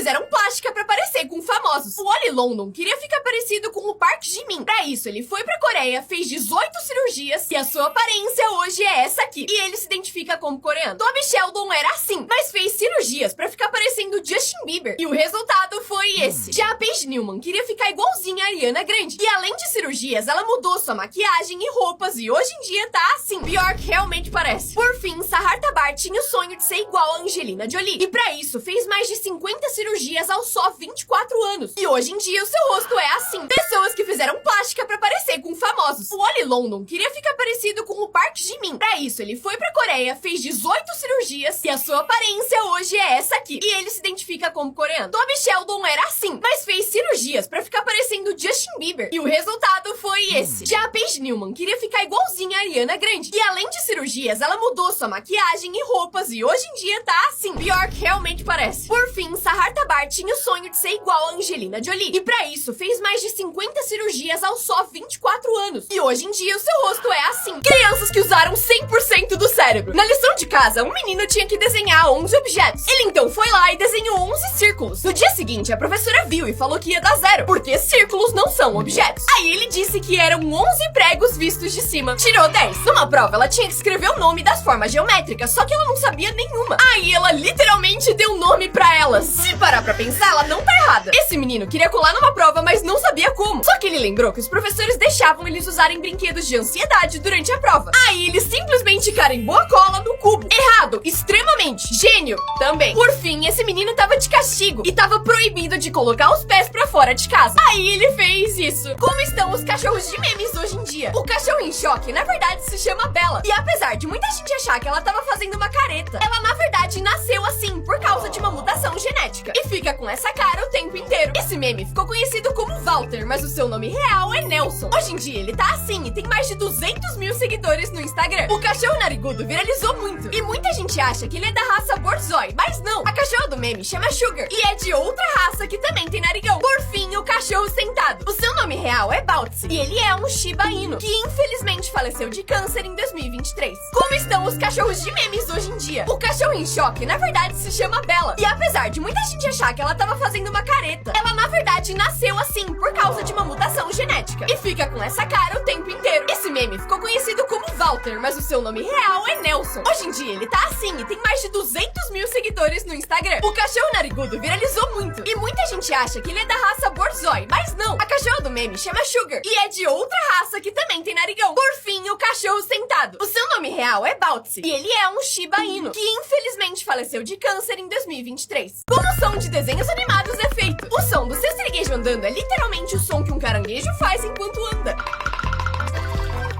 fizeram plástica pra parecer com famosos. O Oli London queria ficar parecido com o Park Jimin. Pra isso, ele foi pra Coreia, fez 18 cirurgias e a sua aparência hoje é essa aqui. E ele se identifica como coreano. Toby Sheldon era assim, mas fez cirurgias pra ficar parecendo Justin Bieber. E o resultado foi esse. Já a Paige Newman queria ficar igualzinha a Ariana Grande. E além de cirurgias, ela mudou sua maquiagem e roupas e hoje em dia tá assim. Pior que realmente parece. Por fim, Sahar Tabar tinha o sonho de ser igual a Angelina Jolie. E pra isso, fez mais de 50 cirurgias aos só 24 anos. E hoje em dia, o seu rosto é assim. Pessoas que fizeram plástica pra parecer com famosos. O Oli London queria ficar parecido com o Park Jimin. Pra isso, ele foi pra Coreia, fez 18 cirurgias e a sua aparência hoje é essa aqui. E ele se identifica como coreano. Toby Sheldon era assim, mas fez cirurgias pra ficar parecendo Justin Bieber. E o resultado foi esse. Já a Paige Newman queria ficar igualzinha a Ariana Grande. E além de cirurgias, ela mudou sua maquiagem e roupas e hoje em dia tá assim. Pior que realmente parece. Por fim, Sahar Tabar tinha o sonho de ser igual a Angelina Jolie. E pra isso, fez mais de 50 cirurgias aos só 24 anos. E hoje em dia, o seu rosto é assim. Crianças que usaram 100% do cérebro. Na lição de casa, um menino tinha que desenhar 11 objetos. Ele então foi lá e desenhou 11 círculos. No dia seguinte, a professora viu e falou que ia dar 0, porque círculos não são objetos. Aí ele disse que eram 11 pregos vistos de cima. Tirou 10. Numa prova, ela tinha que escrever o nome das formas geométricas, só que ela não sabia nenhuma. Aí ela literalmente deu nome pra elas. Se parar pra pensar, ela não tá errada. Esse menino queria colar numa prova, mas não sabia como. Só que ele lembrou que os professores deixavam eles usarem brinquedos de ansiedade durante a prova. Aí ele simplesmente carimbou a cola no cubo. Errado, extremamente. Gênio, também. Por fim, esse menino tava de castigo e tava proibido de colocar os pés pra fora de casa. Aí ele fez isso. Como estão os cachorros de memes hoje em dia? O cachorro em choque, na verdade, se chama Bella. E apesar de muita gente achar que ela tava fazendo uma careta, ela na verdade nasceu assim por causa de uma mutação genética. E fica com essa cara o tempo inteiro. Esse meme ficou conhecido como Walter, mas o seu nome real é Nelson. Hoje em dia ele tá assim e tem mais de 200 mil seguidores no Instagram. O cachorro narigudo viralizou muito. E muita gente acha que ele é da raça Borzoi, mas não. A cachorra do meme chama Sugar e é de outra raça que também tem narigão. Por fim, o cachorro sentado. O seu nome real é Bouncy e ele é um Shiba Inu, que infelizmente faleceu de câncer em 2023. Como estão os cachorros de memes hoje em dia? O cachorro em choque, na verdade, se chama Bella. E apesar de muita gente achar que ela tava fazendo uma careta, ela na verdade nasceu assim por causa de uma mutação genética. E fica com essa cara o tempo inteiro. Esse meme ficou conhecido como Walter, mas o seu nome real é Nelson. Hoje em dia ele tá assim e tem mais de 200 mil seguidores no Instagram. O cachorro narigudo viralizou muito. E muita gente acha que ele é da raça Borzoi, mas não. A cachorra do meme chama Sugar e é de outra raça que também tem narigão. Por fim, o cachorro sentado. O seu nome real é Bouncy e ele é um Shiba Inu, que infelizmente faleceu de câncer em 2023. Como o som de desenhos animados é feito? O som do seu siriguejo andando é literalmente o som que um caranguejo faz enquanto anda.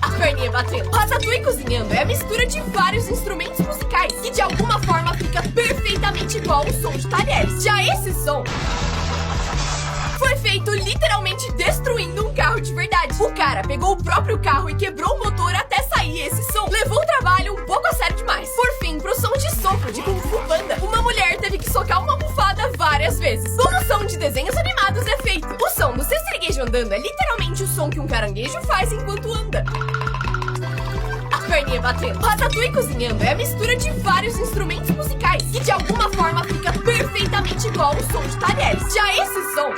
A perninha batendo. Ratatouille cozinhando é a mistura de vários instrumentos musicais que de alguma forma fica perfeitamente igual ao som de talheres. Já esse som foi feito literalmente destruindo um carro de verdade. O cara pegou o próprio carro e quebrou o motor até sair esse som. Levou o trabalho um pouco a sério demais. Por fim, pro som de sopro de Kung Fu Panda, uma mulher teve que socar uma almofada várias vezes. Como o som de desenhos animados é feito? O som do seu siriguejo andando é literalmente o som que um caranguejo faz enquanto anda. A perninha batendo. Ratatouille cozinhando é a mistura de vários instrumentos musicais que de alguma forma fica perfeitamente igual ao som de talheres. Já esse som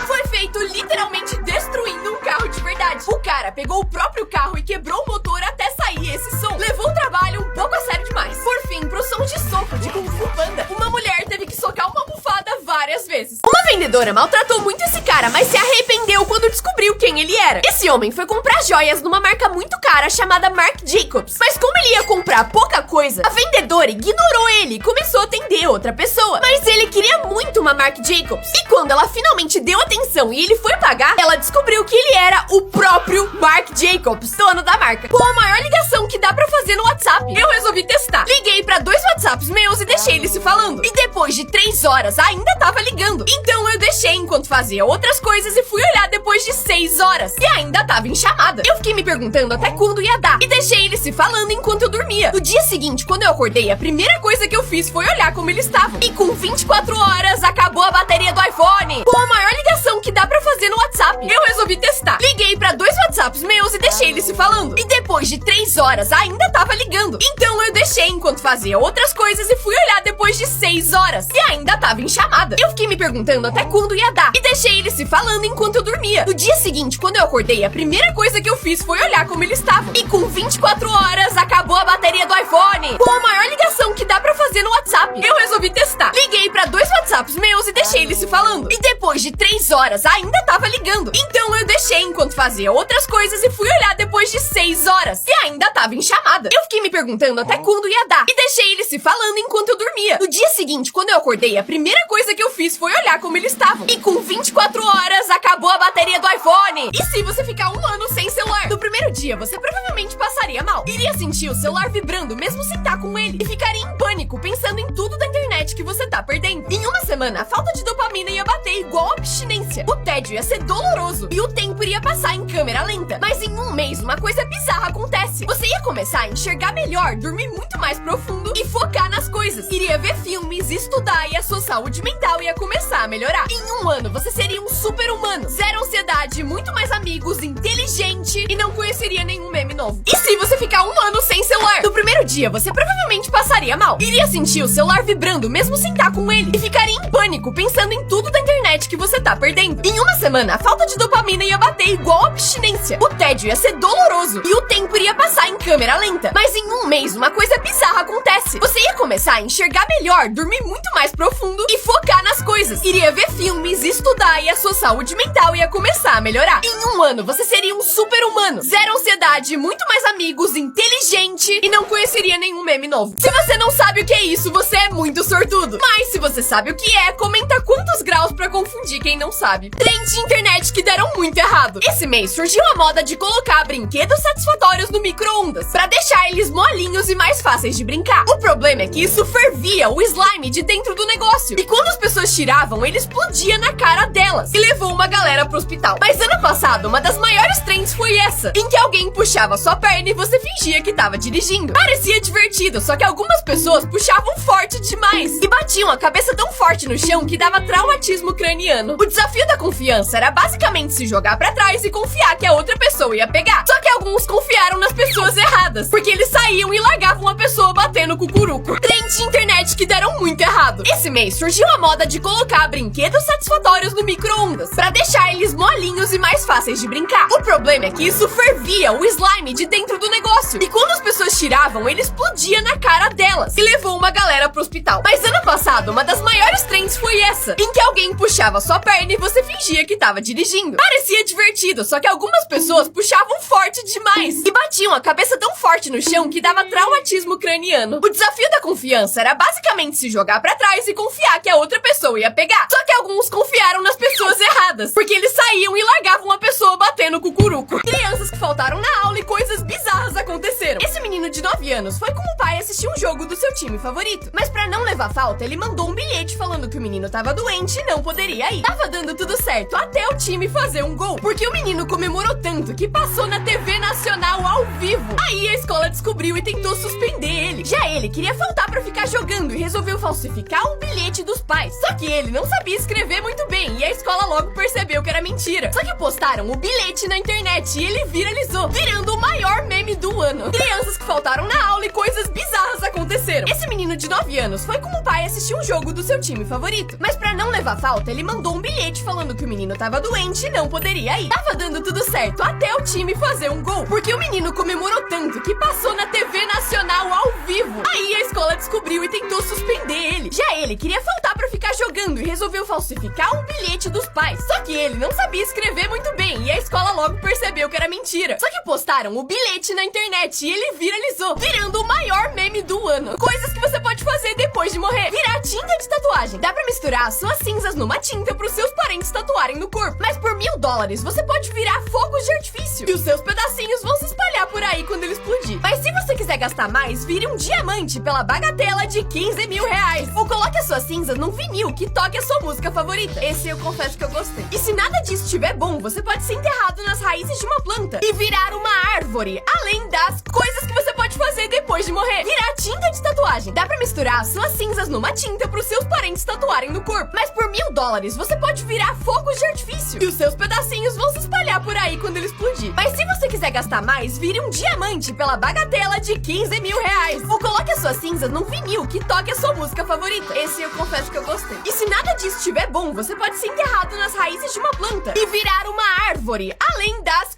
foi feito literalmente destruindo um carro de verdade. O cara pegou o próprio carro e quebrou o motor até sair esse som. Levou o trabalho um pouco a sério demais. Por fim, pro som de sopro de Kung Fu Panda, uma mulher teve que socar uma almofada várias vezes. Uma vendedora maltratou muito esse cara, mas se arrependeu quando descobriu quem ele era. Esse homem foi comprar joias numa marca muito cara chamada Marc Jacobs. Mas como ele ia comprar pouca coisa, a vendedora ignorou ele e começou a atender outra pessoa. Mas ele queria muito uma Marc Jacobs. E quando ela finalmente deu atenção e ele foi pagar, ela descobriu que ele era o próprio Marc Jacobs, dono da marca. Com a maior ligação que dá pra fazer no WhatsApp, eu resolvi testar. Liguei pra 2 WhatsApps meus e deixei eles se falando. E depois de 3 horas ainda tava ligando. Então Então eu deixei enquanto fazia outras coisas e fui olhar depois de 6 horas. E ainda tava em chamada. Eu fiquei me perguntando até quando ia dar. E deixei eles se falando enquanto eu dormia. No dia seguinte, quando eu acordei, a primeira coisa que eu fiz foi olhar como eles estavam. E com 24 horas, acabou a bateria do iPhone. Com a maior ligação que dá pra fazer no WhatsApp. Eu resolvi testar. Liguei pra 2 WhatsApps meus e deixei eles se falando. E depois de 3 horas, ainda tava ligando. Então eu deixei enquanto fazia outras coisas e fui olhar depois de 6 horas. E ainda tava em chamada. Eu fiquei me perguntando até quando ia dar. E deixei eles se falando enquanto eu dormia. No dia seguinte, quando eu acordei, a primeira coisa que eu fiz foi olhar como eles estavam. E com 24 horas, acabou a bateria do iPhone. Com a maior ligação que dá pra fazer no WhatsApp. Eu resolvi testar. Liguei pra 2 WhatsApps meus e deixei eles se falando. E depois de 3 horas, ainda tava ligando. Então eu deixei enquanto fazia outras coisas e fui olhar depois de 6 horas. E ainda tava em chamada. Eu fiquei me perguntando até quando ia dar. E deixei eles se falando enquanto eu dormia. No dia seguinte, quando eu acordei, a primeira coisa que eu fiz foi olhar como eles estavam. E com 24 horas, acabou a bateria do iPhone. E se você ficar um ano sem celular? No primeiro dia, você provavelmente passaria mal. Iria sentir o celular vibrando mesmo sem estar com ele. E ficaria em pânico, pensando em tudo da internet que você tá perdendo. Em uma semana, a falta de dopamina ia bater igual abstinência. O tédio ia ser doloroso. E o tempo iria passar em câmera lenta. Mas em um mês, uma coisa bizarra acontece. Você ia começar a enxergar melhor, dormir muito mais profundo e focar nas coisas. Iria ver filmes, estudar e a sua saúde mental ia começar a melhorar. Em um ano, você seria um super-humano. Zero ansiedade, muito mais amigos, inteligente e não conheceria nenhum meme novo. E se você ficar um ano sem celular? No primeiro dia, você provavelmente passaria mal. Iria sentir o celular vibrando mesmo sem estar com ele. E ficaria em pânico, pensando em tudo da internet que você tá perdendo. Em uma semana, a falta de dopamina ia bater igual abstinência. O tédio ia ser doloroso e o tempo iria passar em câmera lenta. Mas em um mês, uma coisa bizarra acontece. Você ia começar a enxergar melhor, dormir muito mais profundo e focar nas coisas. Iria ver filmes, estudar e a sua saúde mental ia começar a melhorar. Em um ano, você seria um super-humano. Zero ansiedade, muito mais amigos, inteligente e não conheceria nenhum meme novo. Se você não sabe o que é isso, você é muito sortudo. Mas se você sabe o que é, comenta quantos graus pra confundir quem não sabe. Trend de internet que deram muito errado. Esse mês surgiu a moda de colocar brinquedos satisfatórios no micro-ondas pra deixar eles molinhos e mais fáceis de brincar. O problema é que isso fervia o slime de dentro do negócio. E quando as pessoas tiravam, ele explodia na cara delas e levou uma galera pro hospital. Mas ano passado, uma das maiores trends foi essa, em que alguém puxava sua perna e você fingia que tava dirigindo. Parecia divertido, só que algumas pessoas puxavam forte demais e batiam a cabeça tão forte no chão que dava traumatismo craniano. O desafio da confiança era basicamente se jogar pra trás e confiar que a outra pessoa ia pegar. Só que alguns confiaram nas pessoas erradas, porque eles saíam e largavam a pessoa batendo com o curuco. Trend de internet que deram muito errado. Esse mês surgiu a moda de colocar brinquedos satisfatórios no micro-ondas pra deixar eles molinhos e mais fáceis de brincar. O problema é que isso fervia o slime de dentro do negócio. E quando as pessoas tiravam, ele explodia na cara delas e levou uma galera pro hospital. Mas ano passado, uma das maiores trends foi essa, em que alguém puxava sua perna e você fingia que tava dirigindo. Parecia divertido, só que algumas pessoas puxavam forte demais e batiam a cabeça tão forte no chão que dava traumatismo craniano. O desafio da confiança era basicamente se jogar pra trás e confiar que a outra pessoa ia pegar. Só que alguns confiaram nas pessoas erradas, porque eles saíam e largavam a pessoa batendo com o curuco. Crianças que faltaram na aula e coisas bizarras aconteceram. Esse menino de 9 anos foi com o pai assistir um jogo do seu time favorito. Mas pra não levar falta, ele mandou um bilhete falando que o menino tava doente e não poderia ir. Tava dando tudo certo até o time fazer um gol, porque o menino comemorou tanto que passou na TV nacional ao vivo. Aí a escola descobriu e tentou suspender ele. Já ele queria faltar pra ficar jogando e resolveu falsificar um bilhete dos pais. Só que ele não sabia escrever muito bem e a escola logo percebeu que era mentira. Só que postaram o bilhete na internet e ele viralizou, virando o maior meme do ano. Crianças que faltaram na aula e coisas bizarras aconteceram. Esse menino de 9 anos foi com o pai assistir um jogo do seu time favorito. Mas pra não levar falta, ele mandou um bilhete falando que o menino tava doente e não poderia ir. Tava dando tudo certo até o time fazer um gol, porque o menino comemorou tanto que passou na TV nacional ao vivo. Aí a escola descobriu e tentou suspender ele. Já ele queria faltar pra ficar jogando e resolveu falsificar um bilhete dos pais. Só que ele não sabia escrever muito bem e a escola logo percebeu que era mentira. Só que postaram o bilhete na internet e ele viralizou, virando o maior meme do ano. Coisas que você pode fazer depois de morrer: virar tinta de tatuagem. Dá pra misturar as suas cinzas numa tinta pros seus parentes tatuarem no corpo. Mas por $1000 você pode virar fogos de artifício e os seus pedacinhos vão se espalhar por aí quando ele explodir. Mas se você quiser gastar mais, vire um diamante pela bagatela de 15 mil reais. Ou coloque as suas cinzas num vinil que toque a sua música favorita. Esse eu confesso que eu gostei. E se nada disso estiver bom, você pode ser enterrado nas raízes de uma planta e virar uma árvore. Além das coisas que você pode fazer depois de morrer. Virar tinta de tatuagem. Dá pra misturar as suas cinzas numa tinta pros seus parentes tatuarem no corpo. Mas por $1000, você pode virar fogos de artifício. E os seus pedacinhos vão se espalhar por aí quando ele explodir. Mas se você quiser gastar mais, vire um diamante pela bagatela de 15 mil reais. Ou coloque as suas cinzas num vinil que toque a sua música favorita. Esse eu confesso que eu gostei. E se nada disso estiver bom, você pode ser enterrado nas raízes de uma planta e virar uma árvore. Além das